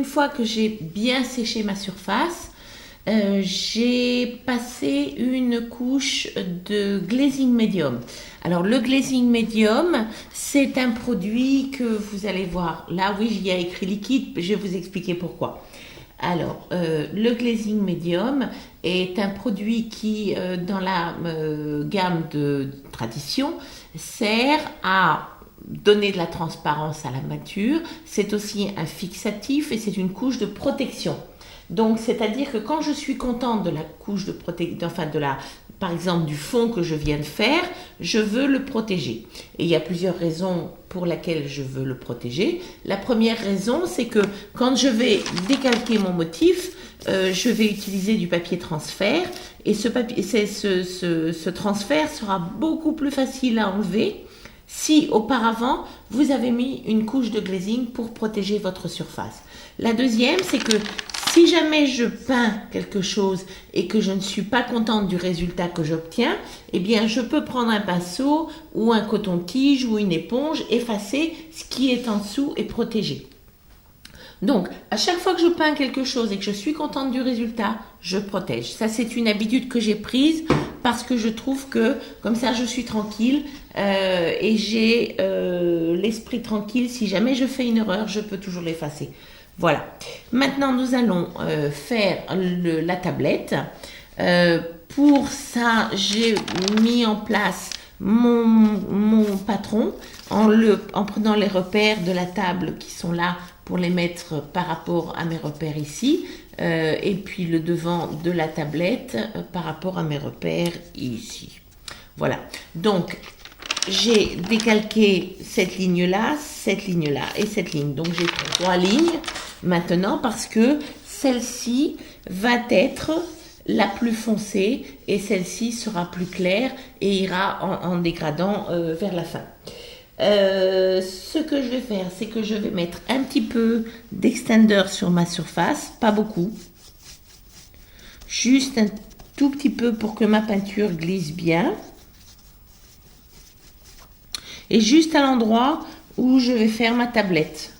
fois que j'ai bien séché ma surface, j'ai passé une couche de glazing médium. Alors le glazing médium, c'est un produit que vous allez voir. Là, oui, il y a écrit liquide, je vais vous expliquer pourquoi. Alors, le glazing médium est un produit qui, dans la gamme de tradition, sert à donner de la transparence à la mâture. C'est aussi un fixatif et c'est une couche de protection. Donc, c'est-à-dire que quand je suis contente de la couche de protection, enfin par exemple du fond que je viens de faire, je veux le protéger. Et il y a plusieurs raisons pour lesquelles je veux le protéger. La première raison, c'est que quand je vais décalquer mon motif, je vais utiliser du papier transfert et ce transfert sera beaucoup plus facile à enlever si auparavant vous avez mis une couche de glazing pour protéger votre surface. La deuxième, c'est que si jamais je peins quelque chose et que je ne suis pas contente du résultat que j'obtiens, eh bien je peux prendre un pinceau ou un coton-tige ou une éponge, effacer ce qui est en dessous et protéger. Donc, à chaque fois que je peins quelque chose et que je suis contente du résultat, je protège. Ça, c'est une habitude que j'ai prise parce que je trouve que comme ça, je suis tranquille et j'ai l'esprit tranquille. Si jamais je fais une erreur, je peux toujours l'effacer. Voilà. Maintenant, nous allons faire la tablette. Pour ça, j'ai mis en place mon patron en prenant les repères de la table qui sont là pour les mettre par rapport à mes repères ici, et puis le devant de la tablette par rapport à mes repères ici. Voilà. Donc, j'ai décalqué cette ligne-là et cette ligne. Donc, j'ai 3 lignes maintenant parce que celle-ci va être la plus foncée et celle-ci sera plus claire et ira en dégradant vers la fin. Ce que je vais faire, c'est que je vais mettre un petit peu d'extender sur ma surface, pas beaucoup, juste un tout petit peu pour que ma peinture glisse bien. Et juste à l'endroit où je vais faire ma tablette.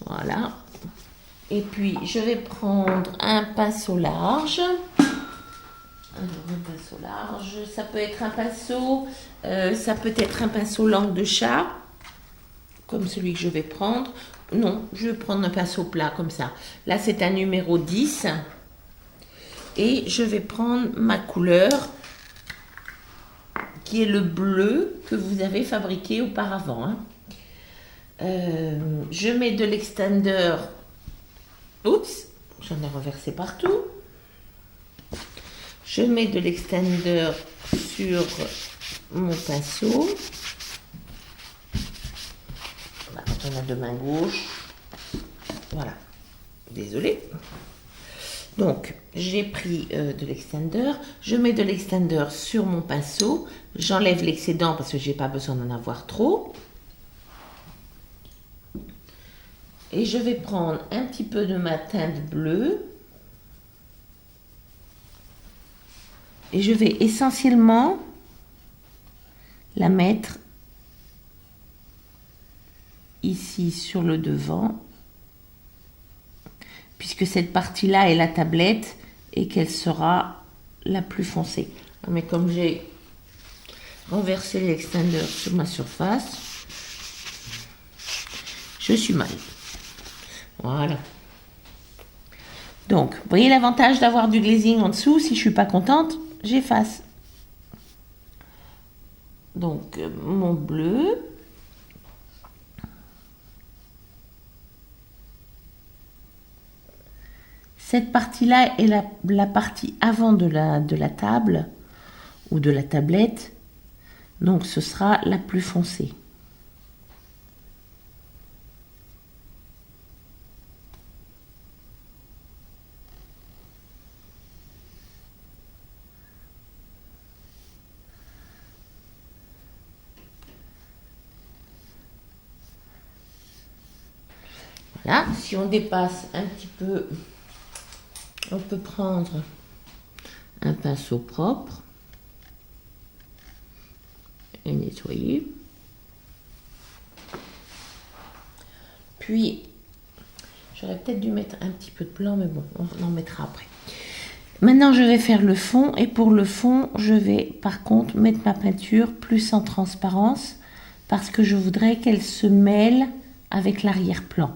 Voilà. Et puis, je vais prendre un pinceau large. Alors, un pinceau large, ça peut être un pinceau langue de chat, comme celui que je vais prendre. Non, je vais prendre un pinceau plat comme ça. Là, c'est un numéro 10. Et je vais prendre ma couleur, qui est le bleu que vous avez fabriqué auparavant. Hein. Je mets de l'extender. Oups, j'en ai renversé partout. Je mets de l'extender sur mon pinceau. Là, on a deux mains gauches. Voilà. Désolée. Donc, j'ai pris de l'extender. Je mets de l'extender sur mon pinceau. J'enlève l'excédent parce que je n'ai pas besoin d'en avoir trop. Et je vais prendre un petit peu de ma teinte bleue. Et je vais essentiellement la mettre ici sur le devant, puisque cette partie-là est la tablette et qu'elle sera la plus foncée. Mais comme j'ai renversé l'extender sur ma surface, je suis mal. Voilà. Donc, vous voyez l'avantage d'avoir du glazing en dessous. Si je ne suis pas contente, j'efface. Donc, mon bleu. Cette partie-là est la partie avant de la table ou de la tablette. Donc, ce sera la plus foncée. Voilà, si on dépasse un petit peu, on peut prendre un pinceau propre et nettoyer. puis, j'aurais peut-être dû mettre un petit peu de blanc, mais bon, on en mettra après. Maintenant, je vais faire le fond. Et pour le fond, je vais par contre mettre ma peinture plus en transparence parce que je voudrais qu'elle se mêle avec l'arrière-plan.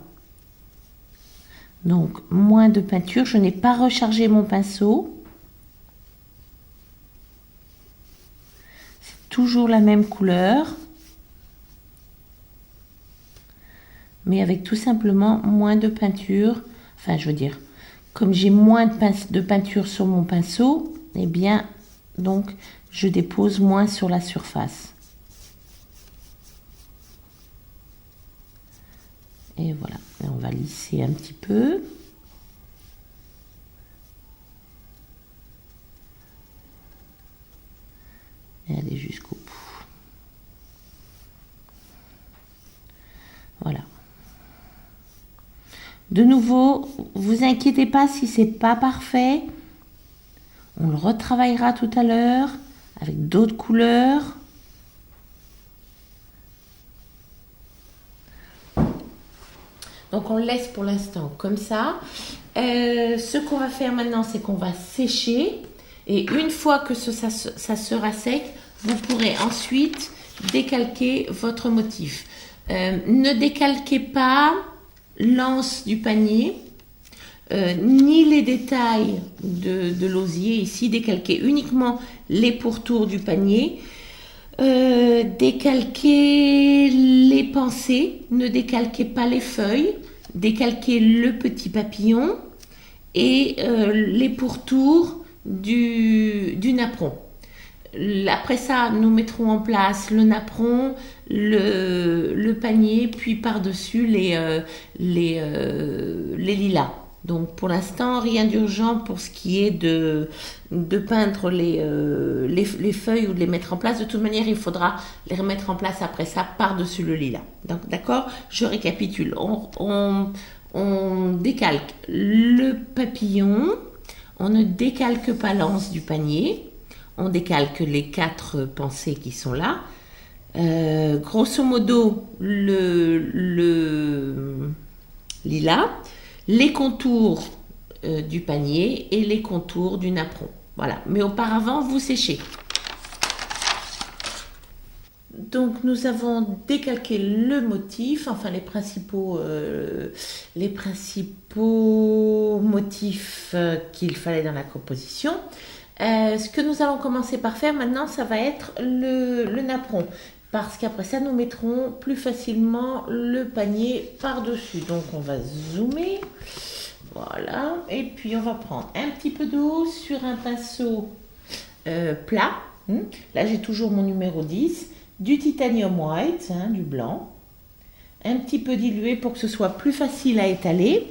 Donc, moins de peinture. Je n'ai pas rechargé mon pinceau. C'est toujours la même couleur. Mais avec tout simplement moins de peinture. Enfin, je veux dire, comme j'ai moins de peinture sur mon pinceau, eh bien, donc, je dépose moins sur la surface. Et voilà, et on va lisser un petit peu. Et aller jusqu'au bout. Voilà. De nouveau, vous inquiétez pas si c'est pas parfait. On le retravaillera tout à l'heure avec d'autres couleurs. Donc on le laisse pour l'instant comme ça. Ce qu'on va faire maintenant, c'est qu'on va sécher. Et une fois que ça sera sec, vous pourrez ensuite décalquer votre motif. Ne décalquez pas l'anse du panier, ni les détails de l'osier ici, décalquez uniquement les pourtours du panier, décalquez les pensées, ne décalquez pas les feuilles, décalquez le petit papillon et les pourtours du napperon. Après ça, nous mettrons en place le napperon, le panier, puis par-dessus les lilas. Donc pour l'instant, rien d'urgent pour ce qui est de peindre les feuilles ou de les mettre en place. De toute manière, il faudra les remettre en place après ça par-dessus le lilas. Donc d'accord, je récapitule. On décalque le papillon, on ne décalque pas l'anse du panier. On décalque les 4 pensées qui sont là. Grosso modo, le lilas, les contours du panier et les contours du napperon. Voilà. Mais auparavant, vous séchez. Donc, nous avons décalqué le motif, enfin les principaux motifs qu'il fallait dans la composition. Ce que nous allons commencer par faire maintenant, ça va être le napperon. Parce qu'après ça, nous mettrons plus facilement le panier par-dessus. Donc, on va zoomer. Voilà. Et puis, on va prendre un petit peu d'eau sur un pinceau plat. Là, j'ai toujours mon numéro 10. Du titanium white, du blanc. Un petit peu dilué pour que ce soit plus facile à étaler.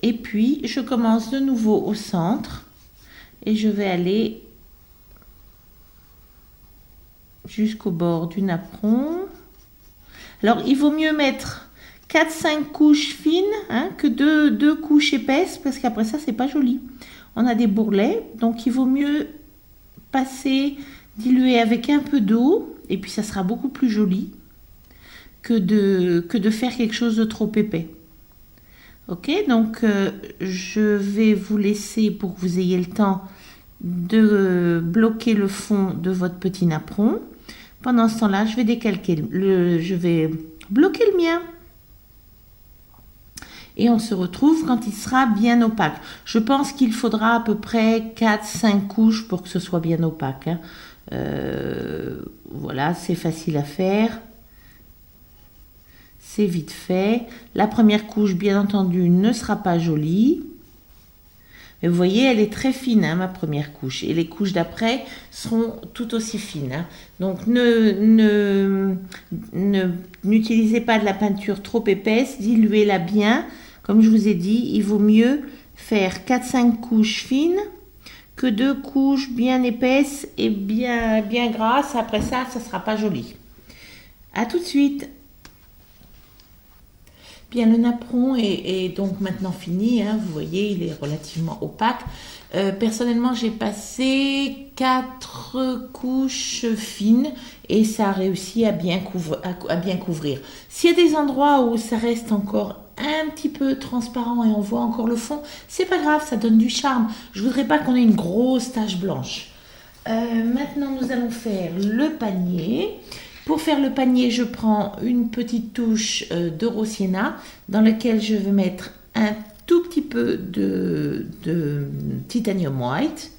Et puis, je commence de nouveau au centre. Et je vais aller jusqu'au bord du napperon. Alors, il vaut mieux mettre 4-5 couches fines que 2 couches épaisses parce qu'après ça, c'est pas joli. On a des bourrelets, donc il vaut mieux diluer avec un peu d'eau et puis ça sera beaucoup plus joli que de faire quelque chose de trop épais. Ok, donc je vais vous laisser pour que vous ayez le temps de bloquer le fond de votre petit napperon. Pendant ce temps-là, je vais je vais bloquer le mien. Et on se retrouve quand il sera bien opaque. Je pense qu'il faudra à peu près 4-5 couches pour que ce soit bien opaque. Voilà, c'est facile à faire. C'est vite fait. La première couche, bien entendu, ne sera pas jolie. Mais vous voyez, elle est très fine, ma première couche. Et les couches d'après seront tout aussi fines. Donc, n'utilisez pas de la peinture trop épaisse. Diluez-la bien. Comme je vous ai dit, il vaut mieux faire 4-5 couches fines que 2 couches bien épaisses et bien grasses. Après ça, ça ne sera pas joli. À tout de suite. Bien, le napperon est donc maintenant fini, hein, vous voyez, il est relativement opaque. Personnellement, j'ai passé 4 couches fines et ça a réussi à bien couvrir. S'il y a des endroits où ça reste encore un petit peu transparent et on voit encore le fond, c'est pas grave, ça donne du charme. Je voudrais pas qu'on ait une grosse tache blanche. Maintenant, nous allons faire le panier. Pour faire le panier, je prends une petite touche de Rose Sienna dans laquelle je vais mettre un tout petit peu de Titanium White.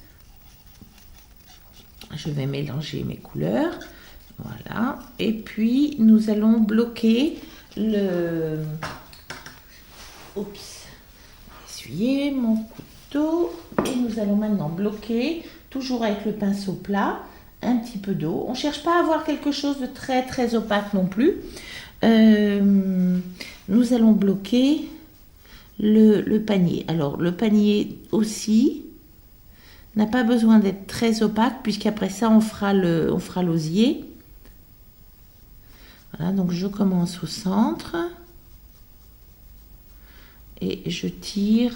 Je vais mélanger mes couleurs. Voilà. Et puis, nous allons bloquer le... Oups. Essuyer mon couteau. Et nous allons maintenant bloquer, toujours avec le pinceau plat, un petit peu d'eau. On ne cherche pas à avoir quelque chose de très très opaque non plus. Nous allons bloquer le panier. Alors le panier aussi n'a pas besoin d'être très opaque puisqu'après ça on fera l'osier. Voilà, donc je commence au centre et je tire.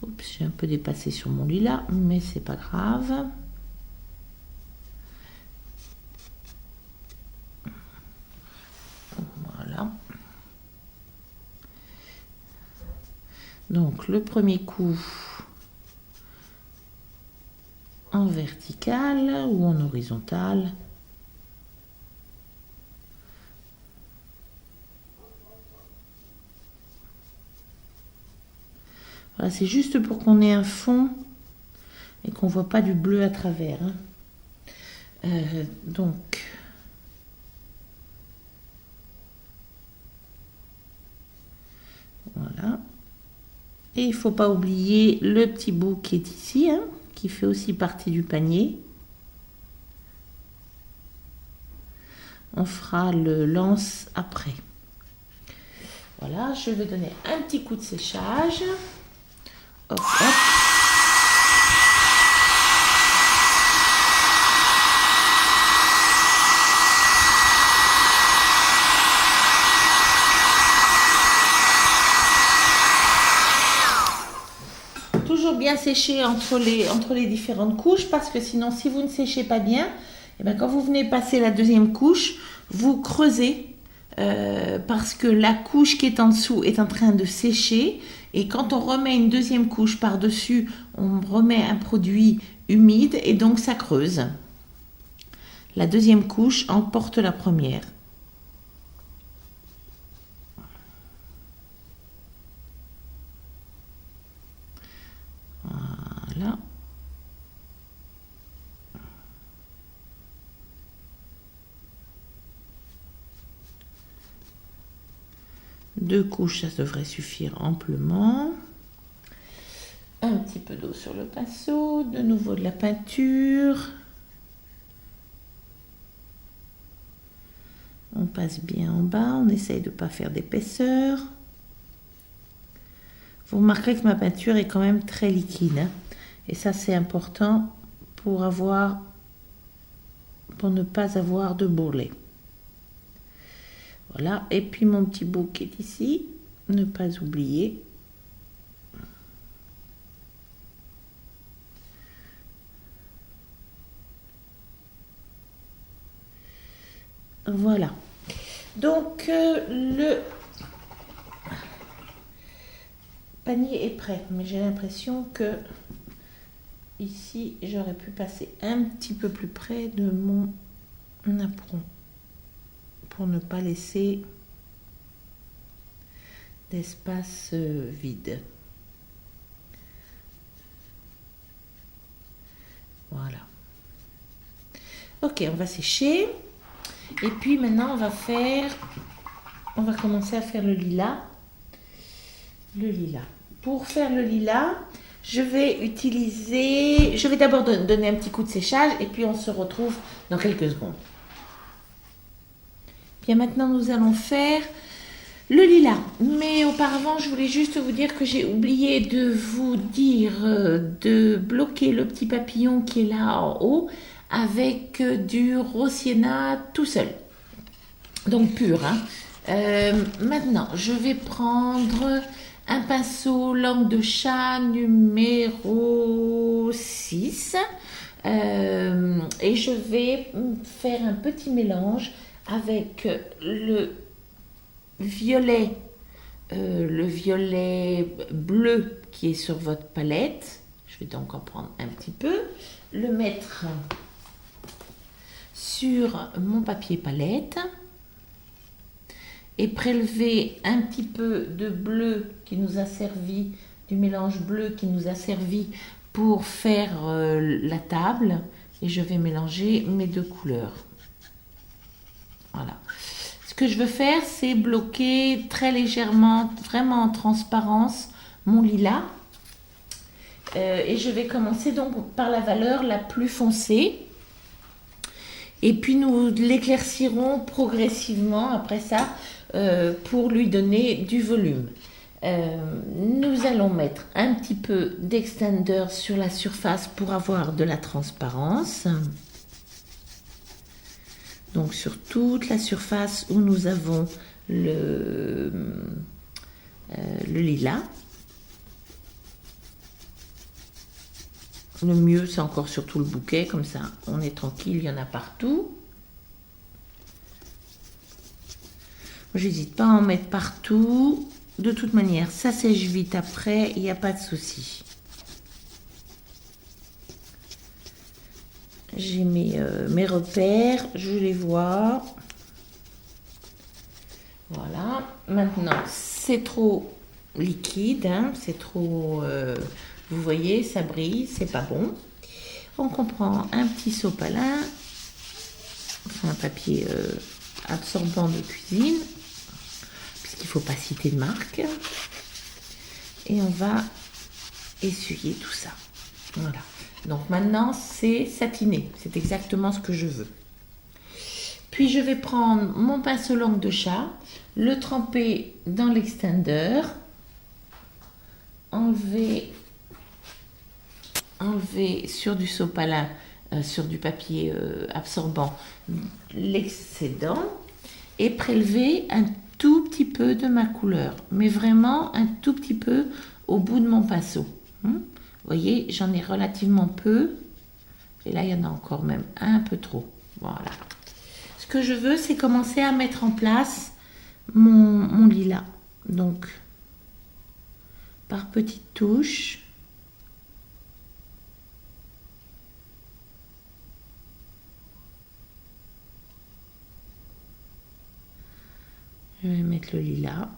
Oups, j'ai un peu dépassé sur mon lilas, mais c'est pas grave. Voilà. Donc le premier coup en vertical ou en horizontal. Voilà, c'est juste pour qu'on ait un fond et qu'on ne voit pas du bleu à travers. Donc, voilà. Et il ne faut pas oublier le petit bout qui est ici, hein, qui fait aussi partie du panier. On fera le lance après. Voilà, je vais donner un petit coup de séchage. Hop, hop. Toujours bien sécher entre les différentes couches parce que sinon, si vous ne séchez pas bien, et bien quand vous venez passer la deuxième couche, vous creusez parce que la couche qui est en dessous est en train de sécher. Et quand on remet une deuxième couche par-dessus, on remet un produit humide et donc ça creuse. La deuxième couche emporte la première. Voilà. Deux couches, ça devrait suffire amplement. Un petit peu d'eau sur le pinceau, de nouveau de la peinture. On passe bien en bas, on essaye de ne pas faire d'épaisseur. Vous remarquerez que ma peinture est quand même très liquide, hein, et ça c'est important pour ne pas avoir de bourrelet. Voilà, et puis mon petit bout qui est ici, ne pas oublier. Voilà. Donc le panier est prêt, mais j'ai l'impression que ici j'aurais pu passer un petit peu plus près de mon napperon pour ne pas laisser d'espace vide. Voilà. Ok, on va sécher. Et puis maintenant on va commencer à faire le lilas. Le lilas. Pour faire le lilas, je vais d'abord donner un petit coup de séchage et puis on se retrouve dans quelques secondes. Bien, maintenant nous allons faire le lilas. Mais auparavant, je voulais juste vous dire que j'ai oublié de vous dire de bloquer le petit papillon qui est là en haut avec du Rose Sienna tout seul. Donc pur, hein. Maintenant, je vais prendre un pinceau langue de chat numéro 6 et je vais faire un petit mélange avec violet, le violet bleu qui est sur votre palette. Je vais donc en prendre un petit peu, le mettre sur mon papier palette et prélever un petit peu de bleu qui nous a servi, du mélange bleu qui nous a servi pour faire la table, et je vais mélanger mes deux couleurs. Voilà. Ce que je veux faire, c'est bloquer très légèrement, vraiment en transparence, mon lilas. Et je vais commencer donc par la valeur la plus foncée. Et puis nous l'éclaircirons progressivement après ça pour lui donner du volume. Nous allons mettre un petit peu d'extender sur la surface pour avoir de la transparence. Donc sur toute la surface où nous avons le lilas. Le mieux, c'est encore surtout le bouquet, comme ça on est tranquille, il y en a partout. J'hésite pas à en mettre partout. De toute manière, ça sèche vite après, il n'y a pas de souci. J'ai mes repères, je les vois. Voilà. Maintenant, c'est trop liquide, hein, c'est trop... vous voyez, ça brille, c'est pas bon. Donc on prend un petit sopalin, enfin un papier absorbant de cuisine, puisqu'il ne faut pas citer de marque. Et on va essuyer tout ça. Voilà. Donc maintenant c'est satiné, c'est exactement ce que je veux. Puis je vais prendre mon pinceau langue de chat, le tremper dans l'extender, enlever sur du sopalin, sur du papier absorbant, l'excédent et prélever un tout petit peu de ma couleur, mais vraiment un tout petit peu au bout de mon pinceau. Vous voyez, j'en ai relativement peu et là il y en a encore même un peu trop. Voilà. Ce que je veux, c'est commencer à mettre en place mon lilas. Donc, par petites touches. Je vais mettre le lilas.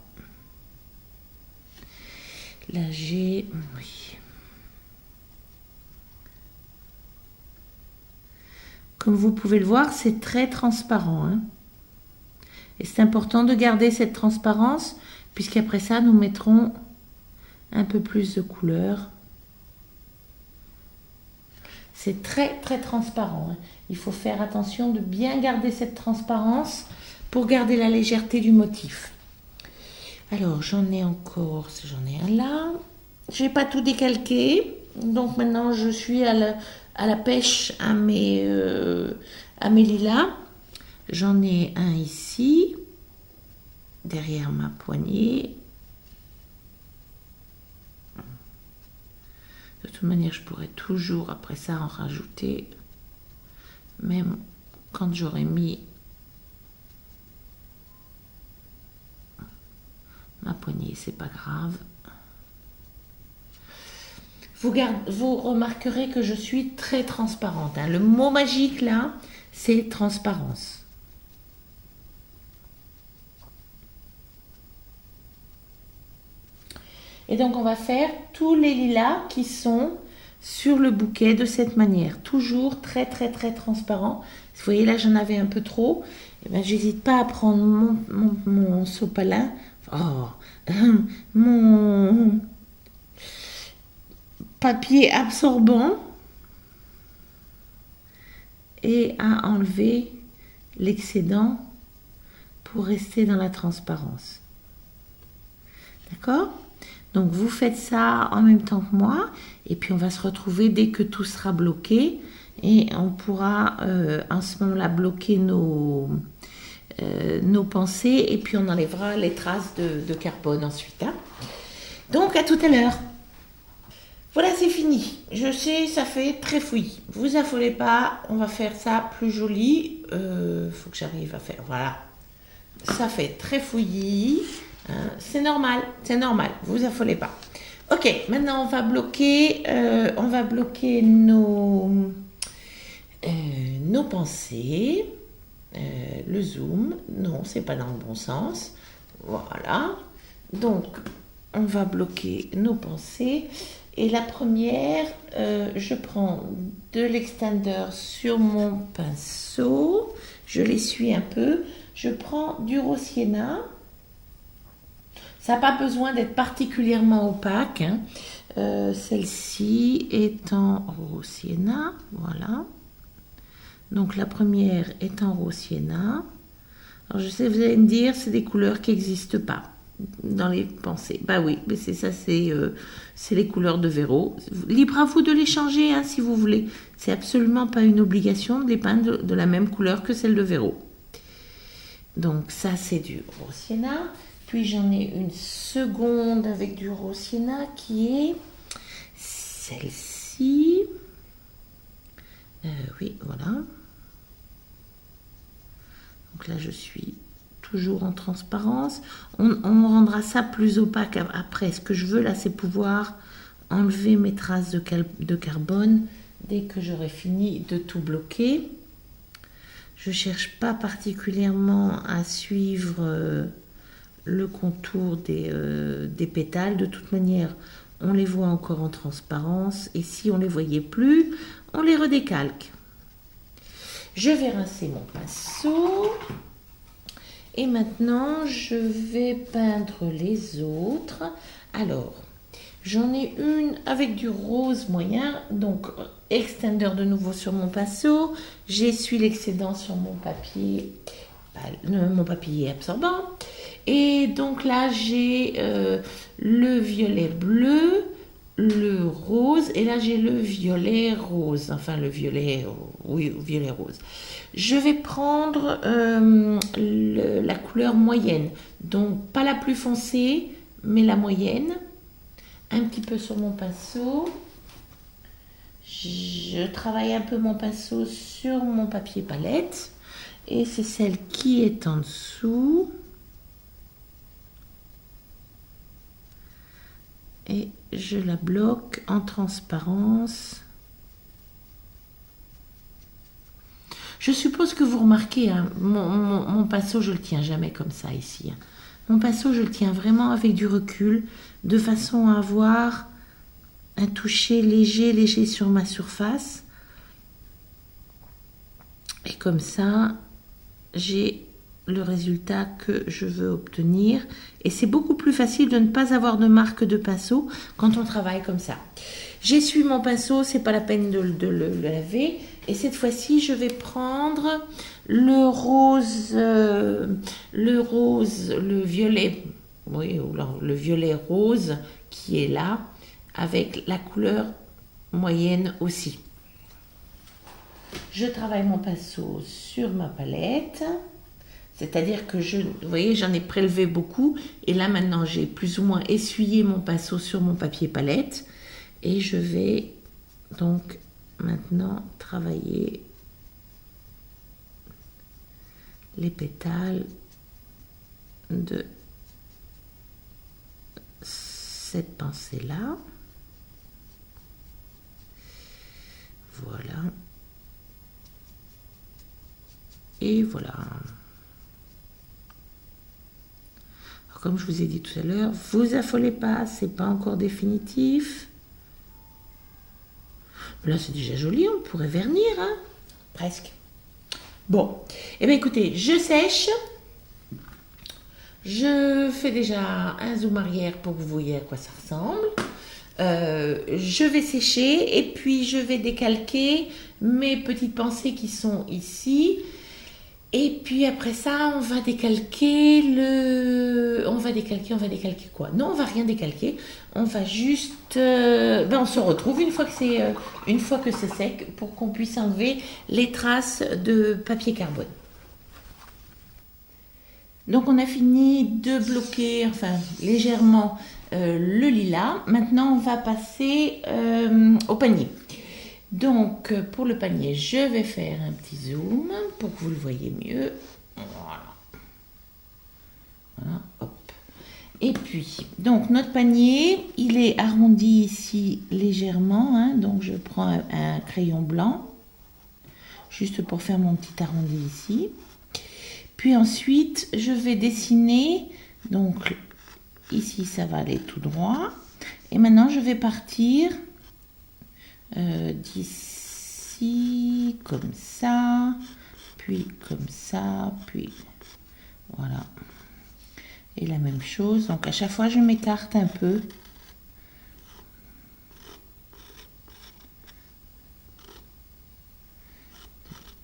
Là, j'ai... Oui. Comme vous pouvez le voir, c'est très transparent. Hein. Et c'est important de garder cette transparence, puisqu'après ça, nous mettrons un peu plus de couleur. C'est très, très transparent. Hein. Il faut faire attention de bien garder cette transparence pour garder la légèreté du motif. Alors, j'en ai encore, j'en ai un là. Je n'ai pas tout décalqué. Donc maintenant, je suis à la pêche à mes lilas. J'en ai un ici, derrière ma poignée. De toute manière, je pourrais toujours, après ça, en rajouter. Même quand j'aurai mis ma poignée, c'est pas grave. Vous remarquerez que je suis très transparente. Hein. Le mot magique là, c'est transparence. Et donc on va faire tous les lilas qui sont sur le bouquet de cette manière. Toujours très très très transparent. Vous voyez là, j'en avais un peu trop. Et ben, j'hésite pas à prendre mon sopalin. Mon papier absorbant et à enlever l'excédent pour rester dans la transparence. D'accord ? Donc vous faites ça en même temps que moi et puis on va se retrouver dès que tout sera bloqué et on pourra en ce moment-là bloquer nos pensées et puis on enlèvera les traces de carbone ensuite. Hein. Donc à tout à l'heure. Voilà, c'est fini. Je sais, ça fait très fouillis. Vous affolez pas, on va faire ça plus joli. Faut que j'arrive à faire, voilà. Ça fait très fouillis. Hein. C'est normal, vous affolez pas. Ok, maintenant on va bloquer nos pensées. Le zoom, non, c'est pas dans le bon sens. Voilà. Donc, on va bloquer nos pensées. Et la première, je prends de l'extender sur mon pinceau. Je l'essuie un peu. Je prends du rose sienna. Ça n'a pas besoin d'être particulièrement opaque. Hein. Celle-ci est en rose sienna. Voilà. Donc la première est en rose sienna. Alors je sais, vous allez me dire, c'est des couleurs qui n'existent pas dans les pensées. Bah oui, mais c'est ça, c'est les couleurs de Véro. Libre à vous de les changer hein, si vous voulez. C'est absolument pas une obligation de les peindre de la même couleur que celle de Véro. Donc ça, c'est du rose sienna. Puis j'en ai une seconde avec du rose sienna qui est celle-ci. Oui, voilà. Donc là, je suis toujours en transparence. On rendra ça plus opaque après. Ce que je veux là, c'est pouvoir enlever mes traces de carbone dès que j'aurai fini de tout bloquer. Je ne cherche pas particulièrement à suivre le contour des pétales. De toute manière, on les voit encore en transparence. Et si on ne les voyait plus, on les redécalque. Je vais rincer mon pinceau. Et maintenant, je vais peindre les autres. Alors, j'en ai une avec du rose moyen. Donc, extender de nouveau sur mon pinceau. J'essuie l'excédent sur mon papier absorbant. Et donc là, j'ai le violet bleu, le rose, et là j'ai le violet rose, enfin le violet, oui, violet rose. Je vais prendre la couleur moyenne, donc pas la plus foncée, mais la moyenne, un petit peu sur mon pinceau. Je travaille un peu mon pinceau sur mon papier palette, et c'est celle qui est en dessous. Et je la bloque en transparence. Je suppose que vous remarquez, hein, mon pinceau, je ne le tiens jamais comme ça ici. Hein. Mon pinceau, je le tiens vraiment avec du recul, de façon à avoir un toucher léger sur ma surface. Et comme ça, j'ai le résultat que je veux obtenir. Et c'est beaucoup plus facile de ne pas avoir de marque de pinceau quand on travaille comme ça. J'essuie mon pinceau, c'est pas la peine de le laver. Et cette fois-ci, je vais prendre le rose, le violet, oui, le violet rose qui est là, avec la couleur moyenne aussi. Je travaille mon pinceau sur ma palette. C'est-à-dire que vous voyez, j'en ai prélevé beaucoup. Et là, maintenant, j'ai plus ou moins essuyé mon pinceau sur mon papier palette. Et je vais donc maintenant travailler les pétales de cette pensée-là. Voilà. Et voilà. Comme je vous ai dit tout à l'heure, vous affolez pas, c'est pas encore définitif. Là, c'est déjà joli, on pourrait vernir, hein, presque. Bon, et bien écoutez, je sèche. Je fais déjà un zoom arrière pour que vous voyez à quoi ça ressemble. Je vais sécher et puis je vais décalquer mes petites pensées qui sont ici. Et puis après ça, on va décalquer quoi? Non, on va rien décalquer. On va juste... on se retrouve une fois que c'est sec pour qu'on puisse enlever les traces de papier carbone. Donc on a fini de bloquer, enfin légèrement, le lilas. Maintenant on va passer au panier. Donc pour le panier, je vais faire un petit zoom pour que vous le voyez mieux. Voilà. Voilà, hop. Et puis, donc notre panier, il est arrondi ici légèrement, hein, donc je prends un crayon blanc, juste pour faire mon petit arrondi ici. Puis ensuite, je vais dessiner, donc ici ça va aller tout droit. Et maintenant, je vais partir d'ici, comme ça, puis comme ça, puis voilà. Et la même chose, donc à chaque fois je m'écarte un peu.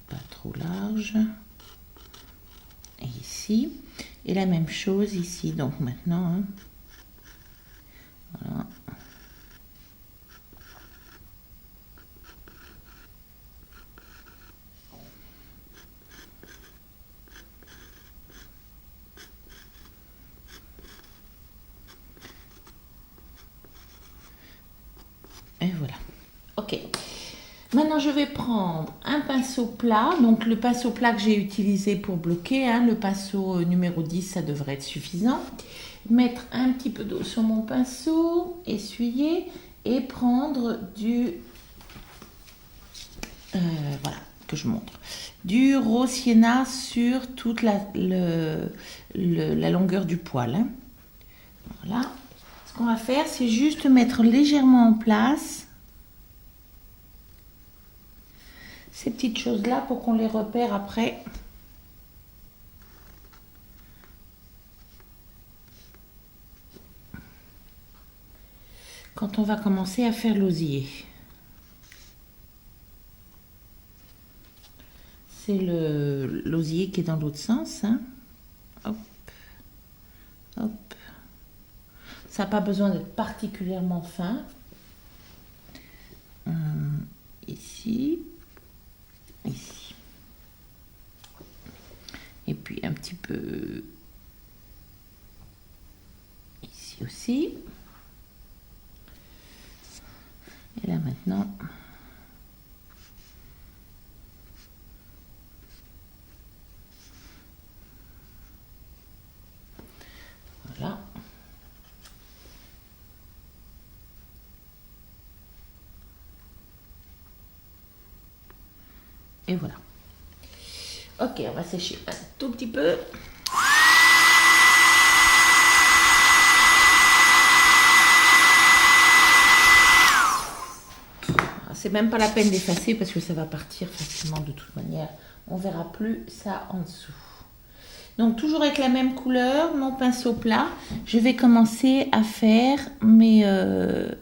Pas trop large. Et ici. Et la même chose ici. Donc maintenant, hein, voilà. Et voilà. Ok. Maintenant, je vais prendre un pinceau plat. Donc, le pinceau plat que j'ai utilisé pour bloquer, hein, le pinceau numéro 10, ça devrait être suffisant. Mettre un petit peu d'eau sur mon pinceau, essuyer et prendre du... voilà, que je montre. Du rose sienna sur toute la longueur du poil. Hein. Voilà. Ce qu'on va faire, c'est juste mettre légèrement en place ces petites choses-là pour qu'on les repère après. Quand on va commencer à faire l'osier. C'est l'osier qui est dans l'autre sens. Hein. Hop, hop. Ça n'a pas besoin d'être particulièrement fin. Ici. Ici. Et puis un petit peu ici aussi. Et là maintenant, voilà. Et voilà. Ok, on va sécher un tout petit peu. C'est même pas la peine d'effacer parce que ça va partir facilement de toute manière. On verra plus ça en dessous. Donc toujours avec la même couleur, mon pinceau plat, je vais commencer à faire mon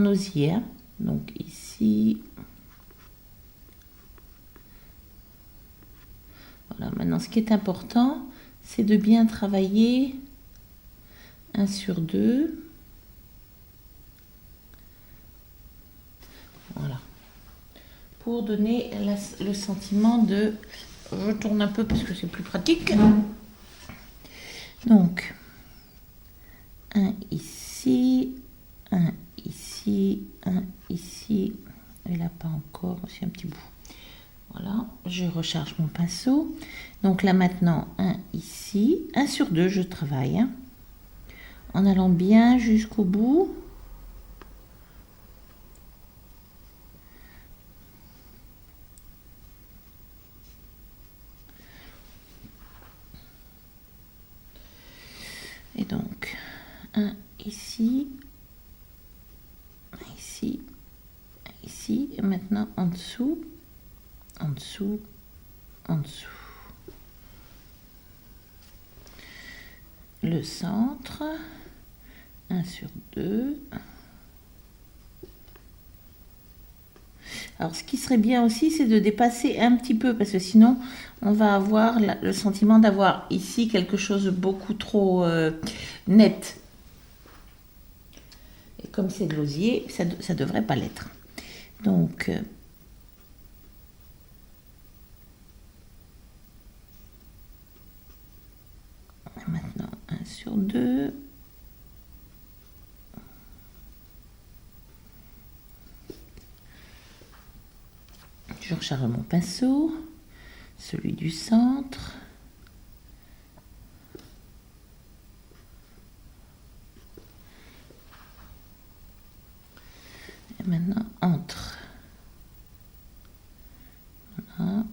osier. Hein. Donc ici. Voilà, maintenant ce qui est important, c'est de bien travailler 1 sur 2. Voilà. Pour donner le sentiment de... Je tourne un peu parce que c'est plus pratique. Donc, un ici, un ici, un ici. Et là, pas encore, c'est un petit bout. Voilà, je recharge mon pinceau. Donc là maintenant, un ici, 1 sur 2, je travaille. Hein, en allant bien jusqu'au bout. Et donc, un ici, ici, ici, et maintenant en dessous, en dessous, en dessous. Le centre, 1 sur 2. Alors, ce qui serait bien aussi, c'est de dépasser un petit peu, parce que sinon, on va avoir le sentiment d'avoir ici quelque chose de beaucoup trop net. Et comme c'est de l'osier, ça ne devrait pas l'être. Donc, sur 2. Je recharge mon pinceau, celui du centre. Et maintenant, entre. Voilà.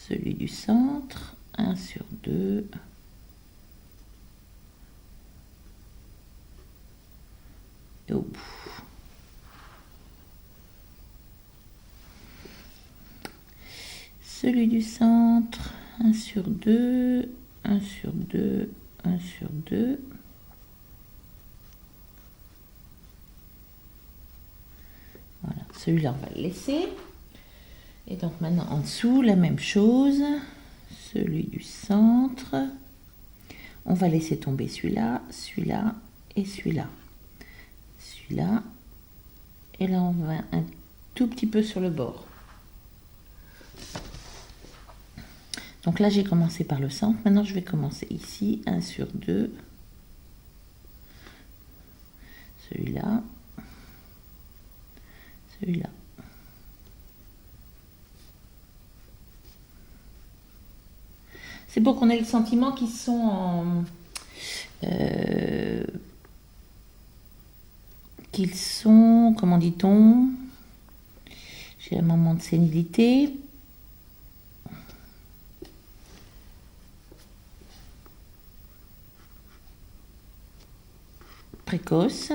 Celui du centre, 1 sur 2. Et au bout. Celui du centre, 1 sur 2, 1 sur 2, 1 sur 2. Voilà, celui-là, on va le laisser. Et donc maintenant, en dessous, la même chose. Celui du centre. On va laisser tomber celui-là, celui-là et celui-là. Celui-là. Et là, on va un tout petit peu sur le bord. Donc là, j'ai commencé par le centre. Maintenant, je vais commencer ici. 1 sur 2. Celui-là. Celui-là. C'est pour qu'on ait le sentiment qu'ils sont en... qu'ils sont, comment dit-on, j'ai un moment de sénilité. Précoce.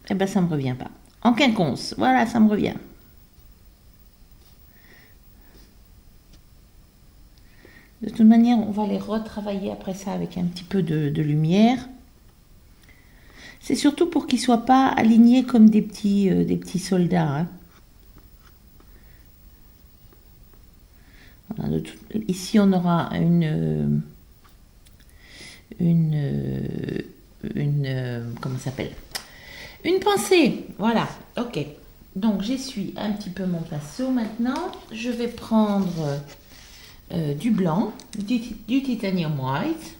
Eh ben, ça me revient pas. En quinconce, voilà, ça me revient. De toute manière, on va les retravailler après ça avec un petit peu de lumière. C'est surtout pour qu'ils ne soient pas alignés comme des petits soldats. Hein. Voilà, ici, on aura comment ça s'appelle? Une pensée. Voilà, ok. Donc, j'essuie un petit peu mon pinceau maintenant. Je vais prendre du blanc, du titanium white.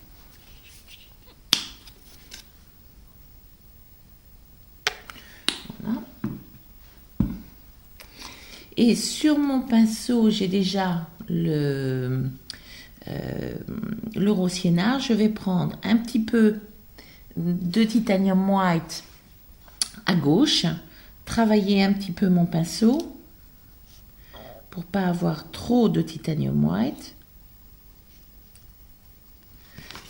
Voilà. Et sur mon pinceau, j'ai déjà le rose sienna. Je vais prendre un petit peu de titanium white à gauche, travailler un petit peu mon pinceau pour pas avoir trop de titanium white.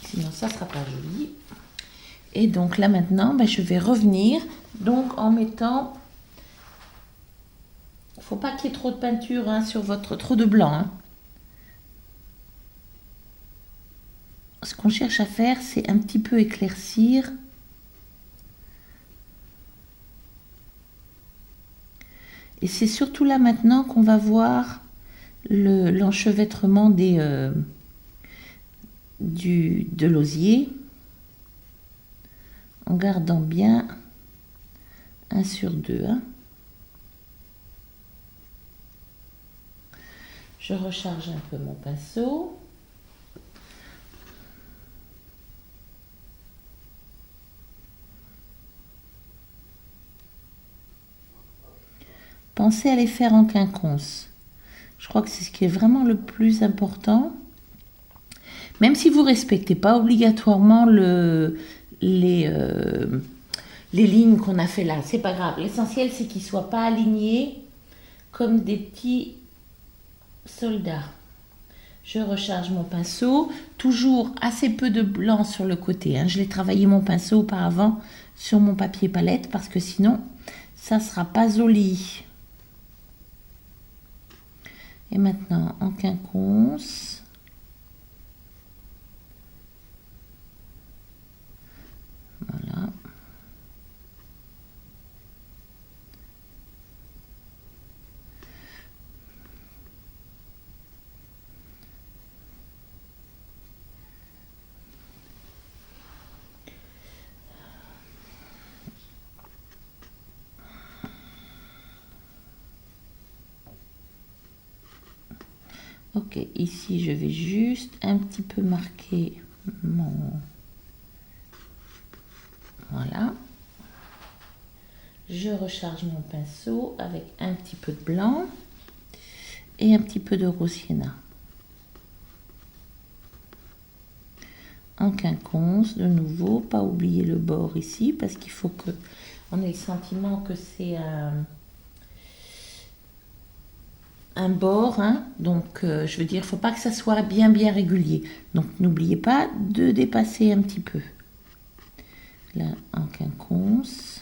Sinon, ça sera pas joli. Et donc là maintenant, je vais revenir donc en mettant. Il ne faut pas qu'il y ait trop de peinture hein, sur trop de blanc. Hein. Ce qu'on cherche à faire, c'est un petit peu éclaircir. Et c'est surtout là maintenant qu'on va voir l'enchevêtrement de l'osier en gardant bien 1 sur 2. Hein. Je recharge un peu mon pinceau. Pensez à les faire en quinconce. Je crois que c'est ce qui est vraiment le plus important. Même si vous ne respectez pas obligatoirement les lignes qu'on a fait là, c'est pas grave. L'essentiel, c'est qu'ils ne soient pas alignés comme des petits soldats. Je recharge mon pinceau, toujours assez peu de blanc sur le côté. Hein. Je l'ai travaillé mon pinceau auparavant sur mon papier palette parce que sinon, ça ne sera pas joli. Et maintenant, en quinconce. Voilà. Ok, ici je vais juste un petit peu marquer mon... Voilà. Je recharge mon pinceau avec un petit peu de blanc et un petit peu de rose sienna. En quinconce, de nouveau, pas oublier le bord ici parce qu'il faut que on ait le sentiment que c'est un bord, hein. Donc je veux dire, il ne faut pas que ça soit bien régulier. Donc n'oubliez pas de dépasser un petit peu. Là, en quinconce.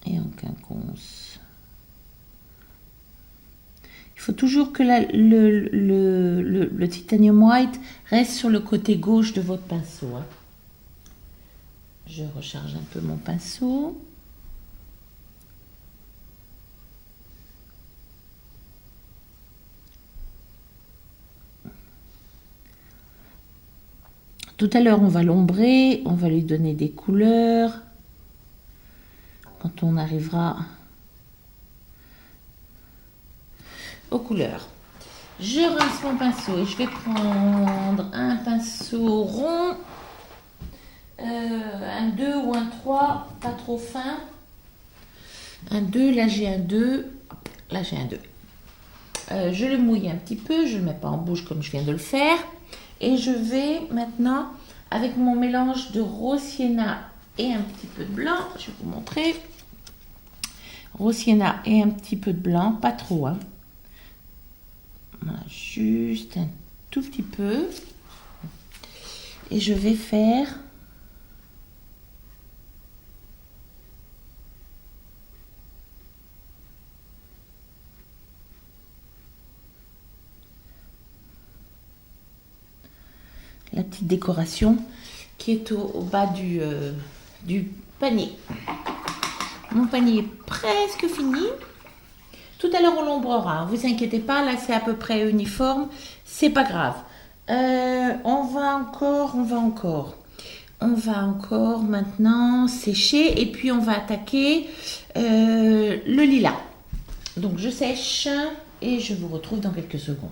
Et en quinconce. Il faut toujours que le titanium white reste sur le côté gauche de votre pinceau, hein. Je recharge un peu mon pinceau. Tout à l'heure, on va l'ombrer, on va lui donner des couleurs. Quand on arrivera aux couleurs. Je rince mon pinceau et je vais prendre un pinceau rond, un 2 ou un 3, pas trop fin. Un 2, là j'ai un 2, là j'ai un 2. Je le mouille un petit peu, je ne le mets pas en bouche comme je viens de le faire. Et je vais maintenant, avec mon mélange de rose sienna et un petit peu de blanc, je vais vous montrer. Rose sienna et un petit peu de blanc, pas trop, hein. Voilà, juste un tout petit peu. Et je vais faire la petite décoration qui est au bas du panier. Mon panier est presque fini. Tout à l'heure on l'ombrera, vous inquiétez pas, là c'est à peu près uniforme, c'est pas grave. On va encore maintenant sécher et puis on va attaquer le lilas. Donc je sèche et je vous retrouve dans quelques secondes.